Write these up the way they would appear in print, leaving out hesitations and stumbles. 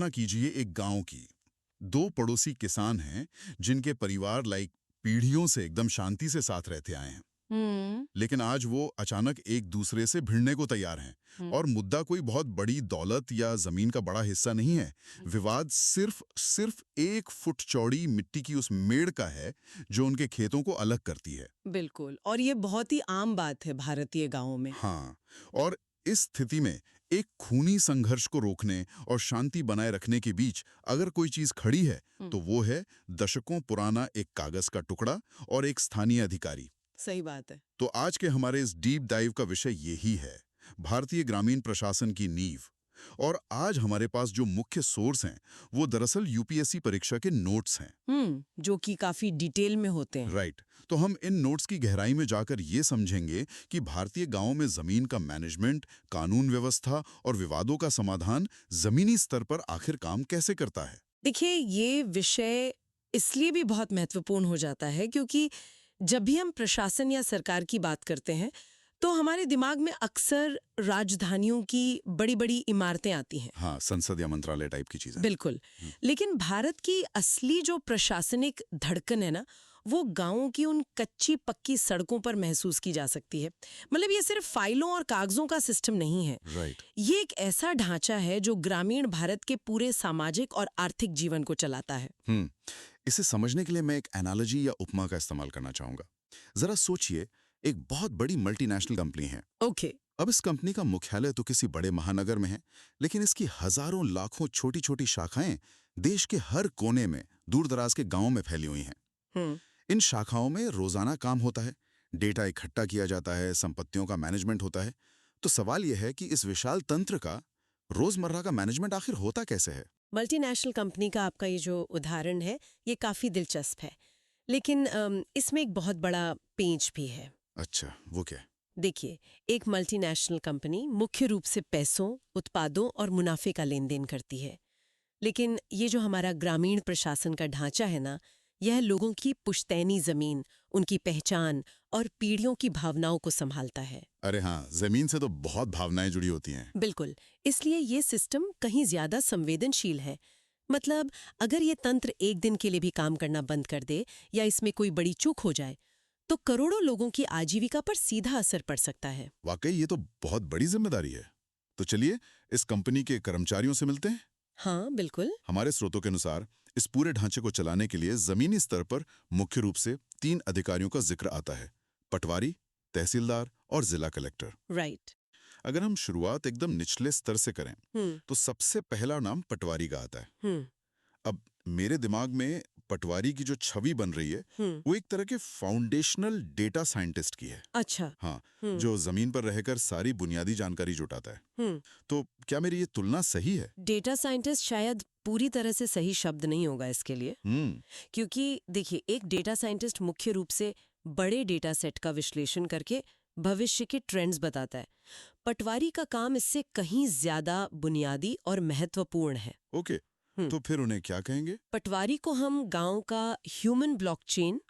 ना कीजिए एक गांव की। दो पड़ोसी किसान हैं जिनके परिवार पीढ़ियों से एकदम शांति से साथ रहते आए हैं। हम्म। लेकिन आज वो अचानक एक दूसरे से भिड़ने को तैयार हैं। हम्म। और मुद्दा कोई बहुत बड़ी दौलत या जमीन का बड़ा हिस्सा नहीं है। विवाद सिर्फ सिर्फ 1 फुट चौड़ी मिट्टी की उस मेड़ का है जो उनके खेतों को अलग करती है। बिल्कुल, और ये बहुत ही आम बात है भारतीय गांवों में। हाँ, और इस स्थिति में एक खूनी संघर्ष को रोकने और शांति बनाए रखने के बीच अगर कोई चीज खड़ी है तो वो है दशकों पुराना एक कागज का टुकड़ा और एक स्थानीय अधिकारी। सही बात है। तो आज के हमारे इस डीप डाइव का विषय यही है, भारतीय ग्रामीण प्रशासन की नींव। और आज हमारे पास जो मुख्य सोर्स हैं वो दरअसल यूपीएससी परीक्षा के नोट्स हैं। जो कि काफी डिटेल में होते हैं। राइट। तो हम इन नोट्स की गहराई में जाकर ये समझेंगे कि भारतीय गांवों में जमीन का मैनेजमेंट, कानून व्यवस्था और विवादों का समाधान जमीनी स्तर पर आखिर काम कैसे करता है। देखिए, ये विषय इसलिए भी बहुत महत्वपूर्ण हो जाता है क्योंकि जब भी हम प्रशासन या सरकार की बात करते हैं तो हमारे दिमाग में अक्सर राजधानियों की बड़ी-बड़ी इमारतें आती हैं। हाँ, संसद या मंत्रालय टाइप की चीजें। बिल्कुल। लेकिन भारत की असली जो प्रशासनिक धड़कन है ना, वो गांवों की उन कच्ची पक्की सड़कों पर महसूस की जा सकती है। मतलब ये सिर्फ फाइलों और कागजों का सिस्टम नहीं है। राइट। ये एक ऐसा ढांचा है जो ग्रामीण भारत के पूरे सामाजिक और आर्थिक जीवन को चलाता है। इसे समझने के लिए मैं एक एनालॉजी या उपमा का इस्तेमाल करना चाहूंगा। जरा सोचिए, एक बहुत बड़ी मल्टीनेशनल कंपनी है। ओके। अब इस कंपनी का मुख्यालय तो किसी बड़े महानगर में है, लेकिन इसकी हजारों लाखों छोटी छोटी शाखाएं देश के हर कोने में दूर दराज के गांवों में फैली हुई हैं। इन शाखाओं में रोजाना काम होता है, डेटा इकट्ठा किया जाता है, संपत्तियों का मैनेजमेंट होता है। तो सवाल यह है कि इस विशाल तंत्र का रोजमर्रा का मैनेजमेंट आखिर होता कैसे है। मल्टीनेशनल कंपनी का आपका ये जो उदाहरण है, ये काफी दिलचस्प है, लेकिन इसमें एक बहुत बड़ा पेंच भी है। अच्छा, वो क्या? देखिए, एक मल्टीनेशनल कंपनी मुख्य रूप से पैसों, उत्पादों और मुनाफे का लेन देन करती है। लेकिन ये जो हमारा ग्रामीण प्रशासन का ढांचा है ना, यह लोगों की पुश्तैनी जमीन, उनकी पहचान और पीढ़ियों की भावनाओं को संभालता है। अरे हाँ, जमीन से तो बहुत भावनाएं जुड़ी होती हैं। बिल्कुल। इसलिए ये सिस्टम कहीं ज्यादा संवेदनशील है। मतलब अगर ये तंत्र एक दिन के लिए भी काम करना बंद कर दे या इसमें कोई बड़ी चूक हो जाए तो करोड़ों लोगों की आजीविका पर सीधा असर पड़ सकता है। वाकई ये तो बहुत बड़ी जिम्मेदारी है। तो चलिए इस कंपनी के कर्मचारियों से मिलते हैं। हाँ, बिल्कुल। हमारे स्रोतों के अनुसार इस पूरे ढांचे को चलाने के लिए जमीनी स्तर पर मुख्य रूप से 3 अधिकारियों का जिक्र आता है: पटवारी, तहसीलदार और जिला कलेक्टर। राइट। अगर हम शुरुआत एकदम निचले स्तर से करें तो सबसे पहला नाम पटवारी का आता है। अब मेरे दिमाग में पटवारी की जो छवि बन रही है वो एक तरह के फाउंडेशनल डेटा साइंटिस्ट की है। अच्छा। हाँ, जो जमीन पर रहकर सारी बुनियादी जानकारी जुटाता है। तो क्या मेरी ये तुलना सही है? डेटा साइंटिस्ट शायद पूरी तरह से सही शब्द नहीं होगा इसके लिए। क्योंकि देखिए, एक डेटा साइंटिस्ट मुख्य रूप से बड़े डेटा सेट का विश्लेषण करके भविष्य के ट्रेंड्स बताता है। पटवारी का काम इससे कहीं ज्यादा बुनियादी और महत्वपूर्ण है। ओके, तो फिर उन्हें क्या कहेंगे? पटवारी को हम गांव का ह्यूमन ब्लॉकचेन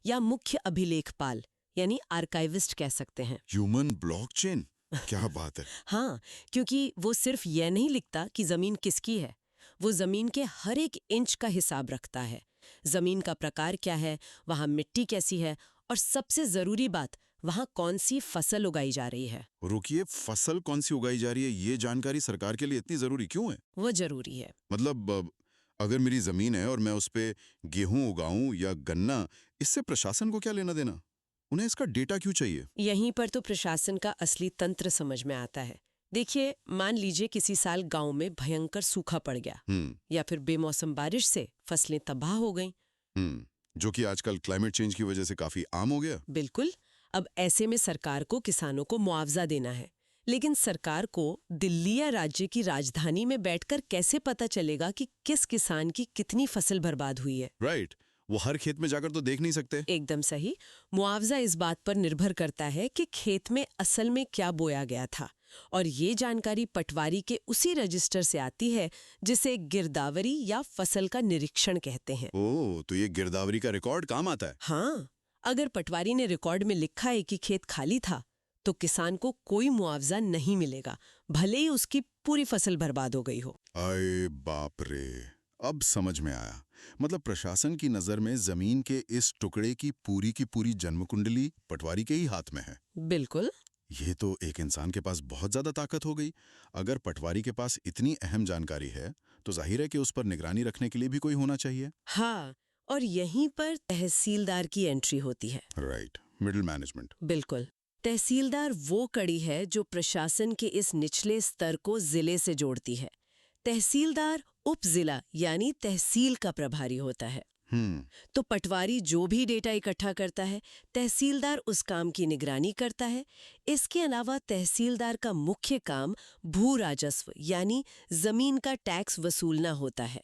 या मुख्य अभिलेखपाल यानी आर्काइविस्ट कह सकते हैं। ह्यूमन ब्लॉकचेन, क्या बात है। हाँ, क्योंकि वो सिर्फ यह नहीं लिखता कि जमीन किसकी है, वो जमीन के हर एक इंच का हिसाब रखता है। जमीन का प्रकार क्या है, वहाँ मिट्टी कैसी है और सबसे जरूरी बात, वहाँ कौन सी फसल उगाई जा रही है। रुकिए, फसल कौन सी उगाई जा रही है, ये जानकारी सरकार के लिए इतनी जरूरी क्यों है? वो जरूरी है। मतलब अगर मेरी जमीन है और मैं उस पे गेहूं उगाऊं या गन्ना, इससे प्रशासन को क्या लेना देना? उन्हें इसका डेटा क्यों चाहिए? यहीं पर तो प्रशासन का असली तंत्र समझ में आता है। देखिए, मान लीजिए किसी साल गांव में भयंकर सूखा पड़ गया या फिर बेमौसम बारिश से फसलें तबाह हो गईं। जो कि आजकल क्लाइमेट चेंज की वजह से काफी आम हो गया। बिल्कुल। अब ऐसे में सरकार को किसानों को मुआवजा देना है, लेकिन सरकार को दिल्ली या राज्य की राजधानी में बैठकर कैसे पता चलेगा कि किस किसान की कितनी फसल बर्बाद हुई है? राइट, वो हर खेत में जाकर तो देख नहीं सकते। एकदम सही। मुआवजा इस बात पर निर्भर करता है कि खेत में असल में क्या बोया गया था, और ये जानकारी पटवारी के उसी रजिस्टर से आती है जिसे गिरदावरी या फसल का निरीक्षण कहते हैं। ओह, तो ये गिरदावरी का रिकॉर्ड काम आता है। हाँ, अगर पटवारी ने रिकॉर्ड में लिखा है कि खेत खाली था तो किसान को कोई मुआवजा नहीं मिलेगा, भले ही उसकी पूरी फसल बर्बाद हो गई हो। अरे बाप रे, अब समझ में आया। मतलब प्रशासन की नजर में जमीन के इस टुकड़े की पूरी जन्म कुंडली पटवारी के ही हाथ में है। बिल्कुल। ये तो एक इंसान के पास बहुत ज्यादा ताकत हो गई। अगर पटवारी के पास इतनी अहम जानकारी है तो जाहिर है कि उस पर निगरानी रखने के लिए भी कोई होना चाहिए। हाँ, और यहीं पर तहसीलदार की एंट्री होती है। Right, middle management. बिल्कुल। तहसीलदार वो कड़ी है जो प्रशासन के इस निचले स्तर को जिले से जोड़ती है। तहसीलदार उप जिला यानी तहसील का प्रभारी होता है। तो पटवारी जो भी डेटा इकट्ठा करता है, तहसीलदार उस काम की निगरानी करता है। इसके अलावा तहसीलदार का मुख्य काम भू राजस्व यानी जमीन का टैक्स वसूलना होता है।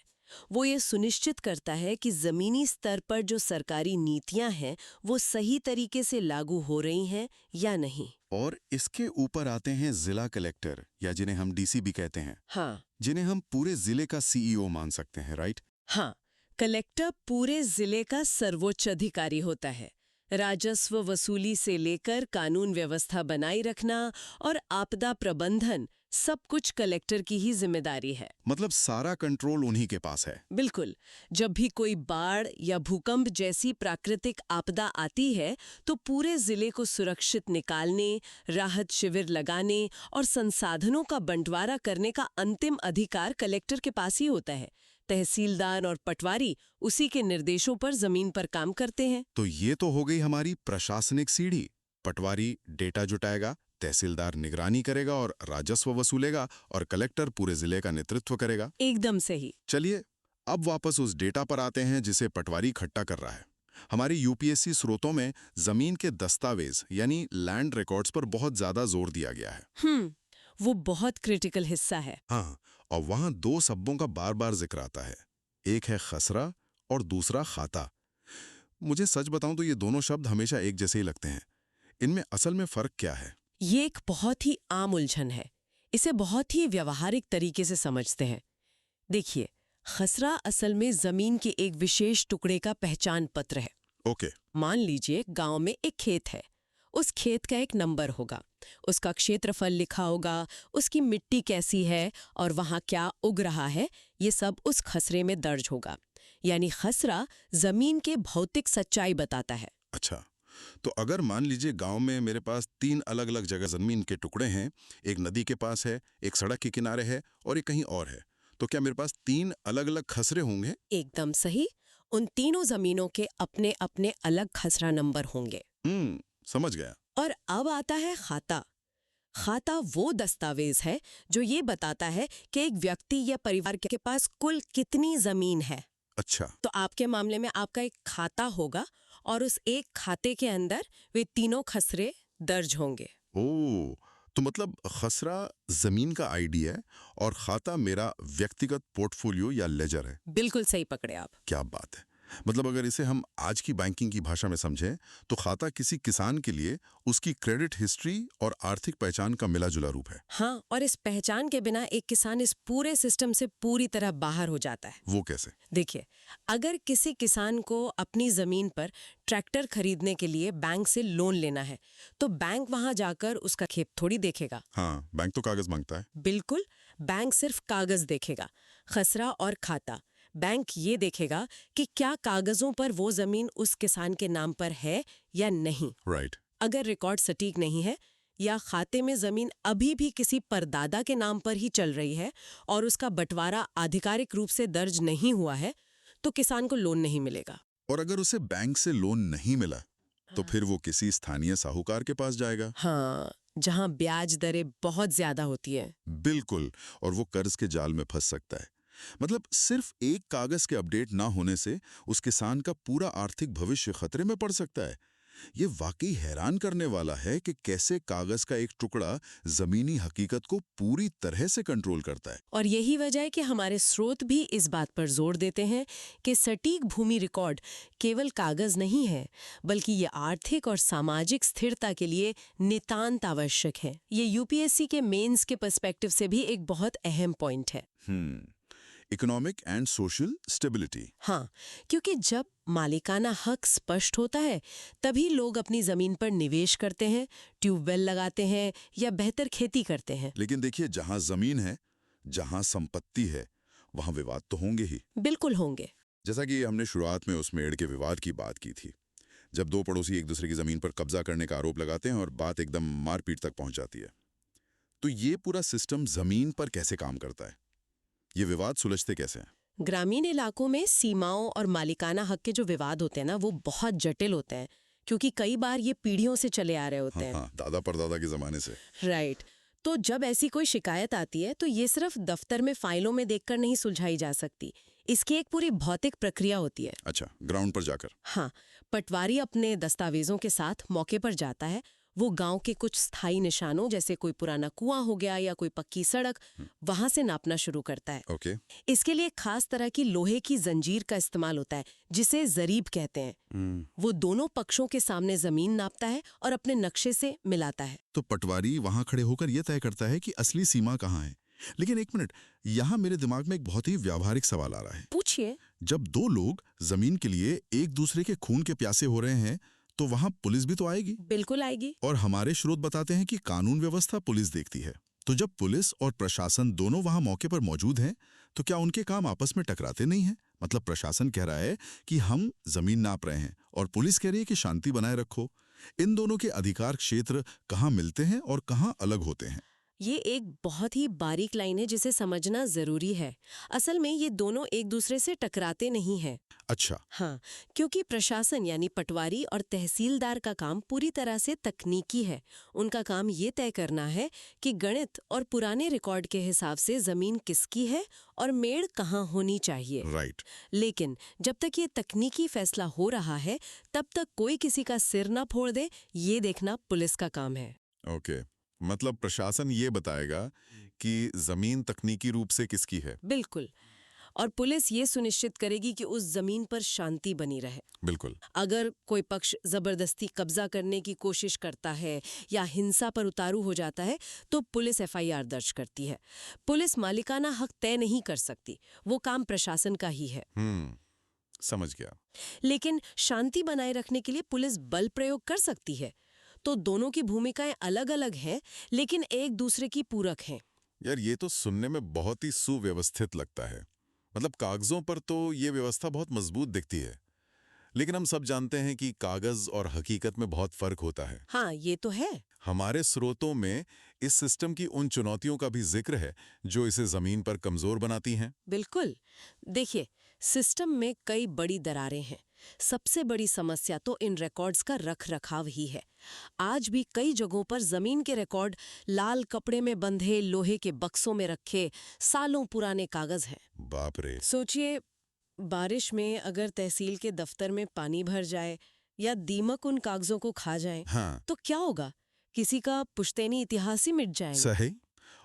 वो ये सुनिश्चित करता है कि जमीनी स्तर पर जो सरकारी नीतियां हैं वो सही तरीके से लागू हो रही हैं या नहीं। और इसके ऊपर आते हैं जिला कलेक्टर, या जिन्हें हम डीसी भी कहते हैं। हाँ, जिन्हें हम पूरे जिले का सीईओ मान सकते हैं, राइट? हाँ, कलेक्टर पूरे जिले का सर्वोच्च अधिकारी होता है। राजस्व वसूली से लेकर कानून व्यवस्था बनाए रखना और आपदा प्रबंधन सब कुछ कलेक्टर की ही जिम्मेदारी है। मतलब सारा कंट्रोल उन्हीं के पास है। बिल्कुल। जब भी कोई बाढ़ या भूकंप जैसी प्राकृतिक आपदा आती है तो पूरे जिले को सुरक्षित निकालने, राहत शिविर लगाने और संसाधनों का बंटवारा करने का अंतिम अधिकार कलेक्टर के पास ही होता है। तहसीलदार और पटवारी उसी के निर्देशों पर जमीन पर काम करते हैं। तो ये तो हो गई हमारी प्रशासनिक सीढ़ी। पटवारी डेटा जुटाएगा, तहसीलदार निगरानी करेगा और राजस्व वसूलेगा, और कलेक्टर पूरे जिले का नेतृत्व करेगा। एकदम सही। चलिए अब वापस उस डेटा पर आते हैं जिसे पटवारी इकट्ठा कर रहा है। हमारी यूपीएससी स्रोतों में जमीन के दस्तावेज यानी लैंड रिकॉर्ड्स पर बहुत ज्यादा जोर दिया गया है। वो बहुत क्रिटिकल हिस्सा है। हाँ, और वहां दो शब्दों का बार बार जिक्र आता है। एक है खसरा और दूसरा खाता। मुझे सच बताऊं तो ये दोनों शब्द हमेशा एक जैसे ही लगते हैं। इनमें असल में फर्क क्या है? ये एक बहुत ही आम उलझन है। इसे बहुत ही व्यवहारिक तरीके से समझते हैं। देखिए, खसरा असल में जमीन के एक विशेष टुकड़े का पहचान पत्र है। ओके। मान लीजिए गांव में एक खेत है। उस खेत का एक नंबर होगा, उसका क्षेत्रफल लिखा होगा, उसकी मिट्टी कैसी है और वहां क्या उग रहा है, ये सब उस खसरे में दर्ज होगा। यानी खसरा जमीन के भौतिक सच्चाई बताता है। अच्छा, तो अगर मान लीजिए गांव में मेरे पास 3 अलग-अलग जगह जमीन के टुकड़े हैं, एक नदी के पास है, एक सड़क के किनारे है और एक कहीं और है, तो क्या मेरे पास 3 अलग-अलग खसरे होंगे? एकदम सही। उन तीनों जमीनों के अपने अपने अलग खसरा नंबर होंगे। समझ गया। और अब आता है खाता। खाता वो दस्तावेज है जो ये बताता है कि एक व्यक्ति या परिवार के पास कुल कितनी जमीन है। अच्छा। तो आपके मामले में आपका एक खाता होगा और उस एक खाते के अंदर वे तीनों खसरे दर्ज होंगे। ओह, तो मतलब खसरा जमीन का आईडी है और खाता मेरा व्यक्तिगत पोर्टफोलियो या लेजर है। बिल्कुल सही पकड़े आप। क्या बात है। मतलब अगर इसे हम आज की बैंकिंग की भाषा में समझें तो खाता किसी किसान के लिए उसकी क्रेडिट हिस्ट्री और आर्थिक पहचान का मिला जुला रूप है। हाँ, और इस पहचान के बिना एक किसान इस पूरे सिस्टम से पूरी तरह बाहर हो जाता है। वो कैसे? देखिए, अगर किसी किसान को अपनी जमीन पर ट्रैक्टर खरीदने के लिए बैंक से लोन लेना है तो बैंक वहां जाकर उसका खेत थोड़ी देखेगा। हाँ, बैंक तो कागज मांगता है। बिल्कुल, बैंक सिर्फ कागज देखेगा। खसरा और खाता, बैंक ये देखेगा कि क्या कागजों पर वो जमीन उस किसान के नाम पर है या नहीं। राइट। अगर रिकॉर्ड सटीक नहीं है या खाते में जमीन अभी भी किसी परदादा के नाम पर ही चल रही है और उसका बंटवारा आधिकारिक रूप से दर्ज नहीं हुआ है तो किसान को लोन नहीं मिलेगा। और अगर उसे बैंक से लोन नहीं मिला तो फिर वो किसी स्थानीय साहूकार के पास जाएगा। हाँ, जहां ब्याज दरें बहुत ज्यादा होती है। बिल्कुल, और वो कर्ज के जाल में फंस सकता है। मतलब सिर्फ एक कागज के अपडेट ना होने से उस किसान का पूरा आर्थिक भविष्य खतरे में पड़ सकता है। ये वाकई हैरान करने वाला है कि कैसे कागज का एक टुकड़ा जमीनी हकीकत को पूरी तरह से कंट्रोल करता है। और यही वजह है कि हमारे स्रोत भी इस बात पर जोर देते हैं कि सटीक भूमि रिकॉर्ड केवल कागज नहीं है, बल्कि ये आर्थिक और सामाजिक स्थिरता के लिए नितांत आवश्यक है। ये यूपीएससी के मेंस के पर्सपेक्टिव से भी एक बहुत अहम पॉइंट है। Economic and social stability. हाँ, क्योंकि जब मालिकाना हक स्पष्ट होता है तभी लोग अपनी जमीन पर निवेश करते हैं, ट्यूबवेल लगाते हैं या बेहतर खेती करते हैं। लेकिन देखिए, जहां जमीन है जहां संपत्ति है वहां विवाद तो होंगे ही। बिल्कुल होंगे। जैसा कि हमने शुरुआत में उस मेड़ के विवाद की बात की थी, जब दो पड़ोसी एक दूसरे की जमीन पर कब्जा करने का आरोप लगाते हैं और बात एकदम मारपीट तक पहुंच जाती है, तो ये पूरा सिस्टम जमीन पर कैसे काम करता है? ये विवाद सुलझते कैसे हैं? ग्रामीण इलाकों में सीमाओं और मालिकाना हक के जो विवाद होते हैं ना, वो बहुत जटिल होते हैं, क्योंकि कई बार ये पीढ़ियों से चले आ रहे होते हैं। हाँ, दादा परदादा के जमाने से। राइट। तो जब ऐसी कोई शिकायत आती है तो ये सिर्फ दफ्तर में फाइलों में देखकर नहीं सुलझाई जा सकती। इसकी एक पूरी भौतिक प्रक्रिया होती है। अच्छा, ग्राउंड पर जाकर। हाँ, पटवारी अपने दस्तावेजों के साथ मौके पर जाता है। वो गांव के कुछ स्थायी निशानों, जैसे कोई पुराना कुआं हो गया या कोई पक्की सड़क, वहां से नापना शुरू करता है। ओके। इसके लिए खास तरह की लोहे की जंजीर का इस्तेमाल होता है, जिसे जरीब कहते हैं। वो दोनों पक्षों के सामने जमीन नापता है और अपने नक्शे से मिलाता है। तो पटवारी वहां खड़े होकर यह तय करता है कि असली सीमा कहाँ है। लेकिन एक मिनट, यहाँ मेरे दिमाग में एक बहुत ही व्यावहारिक सवाल आ रहा है। पूछिए। जब दो लोग जमीन के लिए एक दूसरे के खून के प्यासे हो रहे हैं, तो वहां पुलिस भी तो आएगी। बिल्कुल आएगी। और हमारे स्रोत बताते हैं कि कानून व्यवस्था पुलिस देखती है। तो जब पुलिस और प्रशासन दोनों वहां मौके पर मौजूद हैं, तो क्या उनके काम आपस में टकराते नहीं हैं? मतलब प्रशासन कह रहा है कि हम जमीन नाप रहे हैं और पुलिस कह रही है कि शांति बनाए रखो। इन दोनों के अधिकार क्षेत्र कहाँ मिलते हैं और कहाँ अलग होते हैं? ये एक बहुत ही बारीक लाइन है जिसे समझना जरूरी है। असल में ये दोनों एक दूसरे से टकराते नहीं हैं। अच्छा। हाँ, क्योंकि प्रशासन यानी पटवारी और तहसीलदार का काम पूरी तरह से तकनीकी है। उनका काम ये तय करना है कि गणित और पुराने रिकॉर्ड के हिसाब से जमीन किसकी है और मेड़ कहाँ होनी चाहिए। राइट। लेकिन जब तक ये तकनीकी फैसला हो रहा है, तब तक कोई किसी का सिर ना फोड़ दे, ये देखना पुलिस का काम है। ओके, मतलब प्रशासन ये बताएगा कि जमीन तकनीकी रूप से किसकी है। बिल्कुल। और पुलिस ये सुनिश्चित करेगी कि उस जमीन पर शांति बनी रहे। बिल्कुल। अगर कोई पक्ष जबरदस्ती कब्जा करने की कोशिश करता है या हिंसा पर उतारू हो जाता है, तो पुलिस एफआईआर दर्ज करती है। पुलिस मालिकाना हक तय नहीं कर सकती, वो काम प्रशासन का ही है। समझ गया। लेकिन शांति बनाए रखने के लिए पुलिस बल प्रयोग कर सकती है। तो दोनों की भूमिकाएं अलग अलग हैं, लेकिन एक दूसरे की पूरक हैं। यार, ये तो सुनने में बहुत ही सुव्यवस्थित लगता है। मतलब कागजों पर तो ये व्यवस्था बहुत मजबूत दिखती है, लेकिन हम सब जानते हैं कि कागज और हकीकत में बहुत फर्क होता है। हाँ, ये तो है। हमारे स्रोतों में इस सिस्टम की उन चुनौतियों का भी जिक्र है जो इसे जमीन पर कमजोर बनाती हैं। बिल्कुल। देखिए, सिस्टम में कई बड़ी दरारें हैं। सबसे बड़ी समस्या तो इन रिकॉर्ड्स का रख रखाव ही है। आज भी कई जगहों पर जमीन के रिकॉर्ड लाल कपड़े में बंधे लोहे के बक्सों में रखे सालों पुराने कागज हैं। बाप रे। सोचिए, बारिश में अगर तहसील के दफ्तर में पानी भर जाए या दीमक उन कागजों को खा जाए, हाँ, तो क्या होगा? किसी का पुश्तैनी इतिहास ही मिट जाएगा। सही।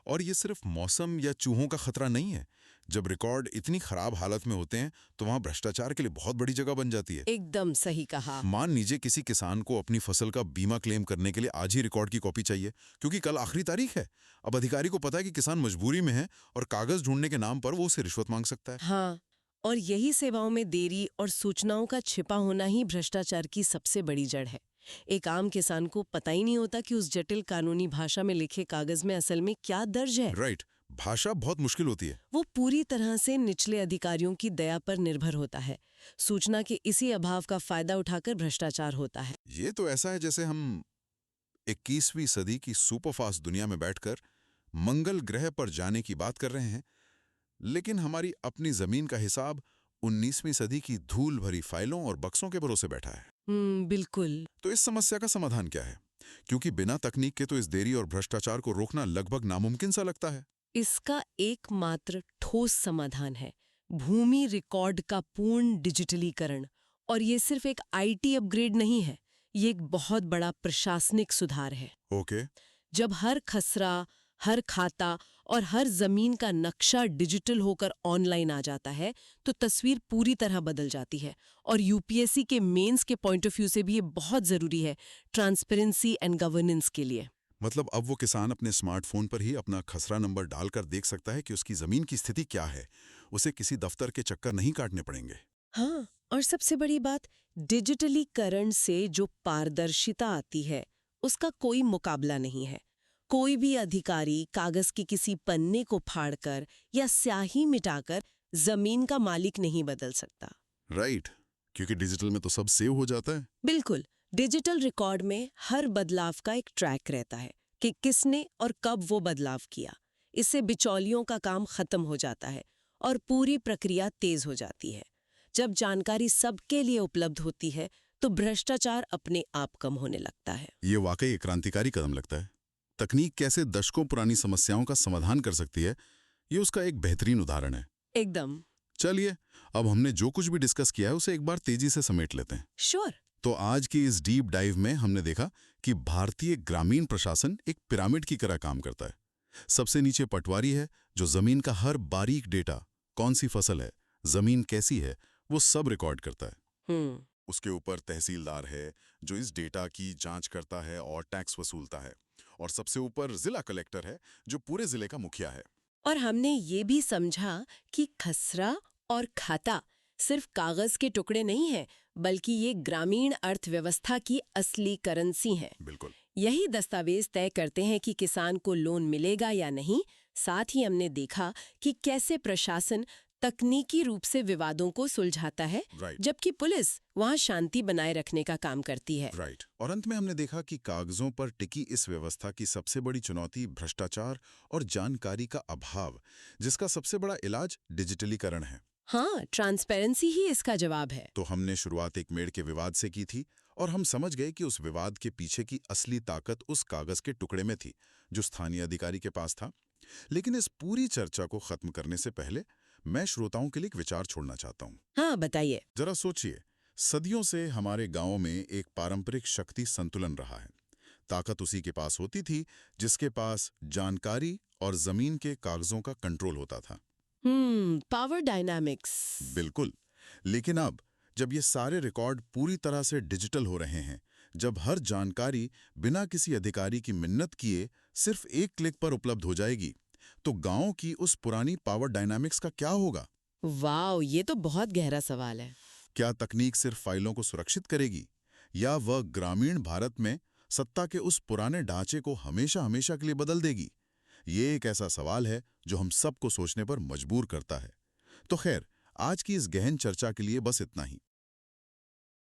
और ये सिर्फ मौसम या चूहों का खतरा नहीं है। जब रिकॉर्ड इतनी खराब हालत में होते हैं, तो वहां भ्रष्टाचार के लिए बहुत बड़ी जगह बन जाती है। एकदम सही कहा। मान लीजिए किसी किसान को अपनी फसल का बीमा क्लेम करने के लिए आज ही रिकॉर्ड की कॉपी चाहिए, क्योंकि कल आखिरी तारीख है। अब अधिकारी को पता है कि किसान मजबूरी में है और कागज ढूंढने के नाम पर वो उसे रिश्वत मांग सकता है। हाँ, और यही सेवाओं में देरी और सूचनाओं का छिपा होना ही भ्रष्टाचार की सबसे बड़ी जड़ है। एक आम किसान को पता ही नहीं होता कि उस जटिल कानूनी भाषा में लिखे कागज में असल में क्या दर्ज है। राइट। भाषा बहुत मुश्किल होती है। वो पूरी तरह से निचले अधिकारियों की दया पर निर्भर होता है। सूचना के इसी अभाव का फायदा उठाकर भ्रष्टाचार होता है। ये तो ऐसा है जैसे हम 21वीं सदी की सुपरफास्ट दुनिया में बैठकर मंगल ग्रह पर जाने की बात कर रहे हैं, लेकिन हमारी अपनी जमीन का हिसाब 19वीं सदी की धूल भरी फाइलों और बक्सों के भरोसे बैठा है। बिल्कुल। तो इस समस्या का समाधान क्या है? क्योंकि बिना तकनीक के तो इस देरी और भ्रष्टाचार को रोकना लगभग नामुमकिन सा लगता है। इसका एकमात्र ठोस समाधान है भूमि रिकॉर्ड का पूर्ण डिजिटलीकरण। और ये सिर्फ एक आईटी अपग्रेड नहीं है, ये एक बहुत बड़ा प्रशासनिक सुधार है। ओके। जब हर खसरा, हर खाता और हर जमीन का नक्शा डिजिटल होकर ऑनलाइन आ जाता है, तो तस्वीर पूरी तरह बदल जाती है। और यूपीएससी के मेंस के पॉइंट ऑफ व्यू से भी ये बहुत जरूरी है, ट्रांसपेरेंसी एंड गवर्नेंस के लिए। मतलब अब वो किसान अपने स्मार्टफोन पर ही अपना खसरा नंबर डालकर देख सकता है कि उसकी जमीन की स्थिति क्या है। उसे किसी दफ्तर के चक्कर नहीं काटने पड़ेंगे। हाँ, और सबसे बड़ी बात, डिजिटलीकरण से जो पारदर्शिता आती है, उसका कोई मुकाबला नहीं है। कोई भी अधिकारी कागज के किसी पन्ने को फाड़कर या स्याही मिटाकर जमीन का मालिक नहीं बदल सकता। राइट, क्योंकि डिजिटल में तो सब सेव हो जाता है। बिल्कुल, डिजिटल रिकॉर्ड में हर बदलाव का एक ट्रैक रहता है कि किसने और कब वो बदलाव किया। इससे बिचौलियों का काम खत्म हो जाता है और पूरी प्रक्रिया तेज हो जाती है। जब जानकारी सबके लिए उपलब्ध होती है तो भ्रष्टाचार अपने आप कम होने लगता है। ये वाकई एक क्रांतिकारी कदम लगता है। तकनीक कैसे दशकों पुरानी समस्याओं का समाधान कर सकती है, ये उसका एक बेहतरीन उदाहरण है। एकदम। चलिए, अब हमने जो कुछ भी डिस्कस किया है उसे एक बार तेजी से समेट लेते हैं। श्योर। तो आज की इस डीप डाइव में हमने देखा कि भारतीय ग्रामीण प्रशासन एक पिरामिड की तरह काम करता है। सबसे नीचे पटवारी है जो जमीन का हर बारीक डेटा, कौन सी फसल है, जमीन कैसी है, वो सब रिकॉर्ड करता है। उसके ऊपर तहसीलदार है जो इस डेटा की जांच करता है और टैक्स वसूलता है। और सबसे ऊपर जिला कलेक्टर है जो पूरे जिले का मुखिया है। और हमने ये भी समझा कि खसरा और खाता सिर्फ कागज के टुकड़े नहीं है, बल्कि ये ग्रामीण अर्थव्यवस्था की असली करेंसी है। बिल्कुल। यही दस्तावेज तय करते हैं कि किसान को लोन मिलेगा या नहीं। साथ ही हमने देखा कि कैसे प्रशासन तकनीकी रूप से विवादों को सुलझाता है, जबकि पुलिस वहां शांति बनाए रखने का काम करती है। राइट। और अंत में हमने देखा कि कागजों पर टिकी इस व्यवस्था की सबसे बड़ी चुनौती भ्रष्टाचार और जानकारी का अभाव, जिसका सबसे बड़ा इलाज डिजिटलीकरण है। हाँ, ट्रांसपेरेंसी ही इसका जवाब है। तो हमने शुरुआत एक मेड़ के विवाद से की थी और हम समझ गए कि उस विवाद के पीछे की असली ताकत उस कागज के टुकड़े में थी जो स्थानीय अधिकारी के पास था। लेकिन इस पूरी चर्चा को खत्म करने से पहले मैं श्रोताओं के लिए एक विचार छोड़ना चाहता हूँ। हाँ, बताइए। जरा सोचिए, सदियों से हमारे गांवों में एक पारंपरिक शक्ति संतुलन रहा है। ताकत उसी के पास होती थी जिसके पास जानकारी और जमीन के कागजों का कंट्रोल होता था। Power dynamics. बिल्कुल। लेकिन अब जब ये सारे रिकॉर्ड पूरी तरह से डिजिटल हो रहे हैं, जब हर जानकारी बिना किसी अधिकारी की मिन्नत किए सिर्फ एक क्लिक पर उपलब्ध हो जाएगी, तो गांव की उस पुरानी पावर डायनामिक्स का क्या होगा? वाह, ये तो बहुत गहरा सवाल है। क्या तकनीक सिर्फ फाइलों को सुरक्षित करेगी या वह ग्रामीण भारत में सत्ता के उस पुराने ढांचे को हमेशा हमेशा के लिए बदल देगी? ये एक ऐसा सवाल है जो हम सबको सोचने पर मजबूर करता है। तो खैर, आज की इस गहन चर्चा के लिए बस इतना ही।